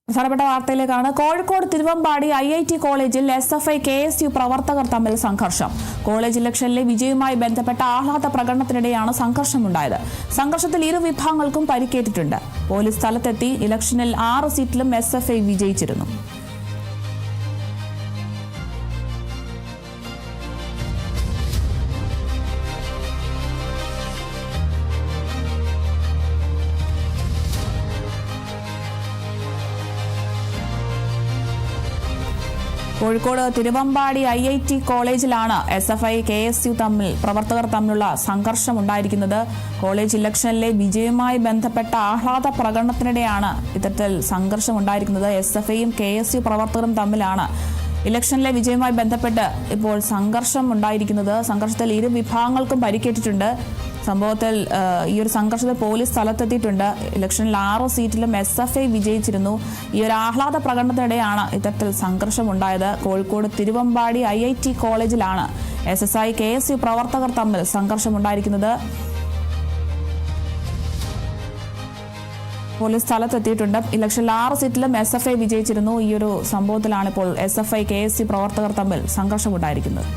പ്രധാനപ്പെട്ട വാർത്തയിലേക്കാണ്. കോഴിക്കോട് തിരുവമ്പാടി IIT കോളേജിൽ SFI KSU പ്രവർത്തകർ തമ്മിൽ സംഘർഷം. കോളേജ് ഇലക്ഷനിലെ വിജയവുമായി ബന്ധപ്പെട്ട ആഹ്ലാദ പ്രകടനത്തിനിടെയാണ് സംഘർഷമുണ്ടായത്. സംഘർഷത്തിൽ ഇരു വിഭാഗങ്ങൾക്കും പരിക്കേറ്റിട്ടുണ്ട്. പോലീസ് സ്ഥലത്തെത്തി. ഇലക്ഷനിൽ 6 സീറ്റിലും SFI വിജയിച്ചിരുന്നു. കോഴിക്കോട് തിരുവമ്പാടി IIT കോളേജിലാണ് SFI KSU പ്രവർത്തകർ തമ്മിലുള്ള സംഘർഷമുണ്ടായിരിക്കുന്നത്. കോളേജ് ഇലക്ഷനിലെ വിജയവുമായി ബന്ധപ്പെട്ട ആഹ്ലാദ പ്രകടനത്തിനിടെയാണ് ഇത്തരത്തിൽ സംഘർഷമുണ്ടായിരിക്കുന്നത്. SFIയും KSU പ്രവർത്തകരും തമ്മിലാണ് ഇലക്ഷനിലെ വിജയവുമായി ബന്ധപ്പെട്ട് ഇപ്പോൾ സംഘർഷം ഉണ്ടായിരിക്കുന്നത്. സംഘർഷത്തിൽ ഇരു വിഭാഗങ്ങൾക്കും പരിക്കേറ്റിട്ടുണ്ട്. സംഭവത്തിൽ ഈ ഒരു സംഘർഷത്തിൽ പോലീസ് സ്ഥലത്തെത്തിയിട്ടുണ്ട്. ഇലക്ഷനിൽ 6 സീറ്റിലും SFI വിജയിച്ചിരുന്നു. ഈ ഒരു ആഹ്ലാദ പ്രകടനത്തിനിടെയാണ് ഇത്തരത്തിൽ സംഘർഷമുണ്ടായത്. കോഴിക്കോട് തിരുവമ്പാടി IIT കോളേജിലാണ് SFI KSU പ്രവർത്തകർ തമ്മിൽ സംഘർഷമുണ്ടായിരിക്കുന്നത്. പോലീസ് സ്ഥലത്തെത്തിയിട്ടുണ്ട്. ഇലക്ഷനിൽ 6 സീറ്റിലും SFI വിജയിച്ചിരുന്നു. ഈ ഒരു സംഭവത്തിലാണ് ഇപ്പോൾ SFI KSU പ്രവർത്തകർ തമ്മിൽ സംഘർഷമുണ്ടായിരിക്കുന്നത്.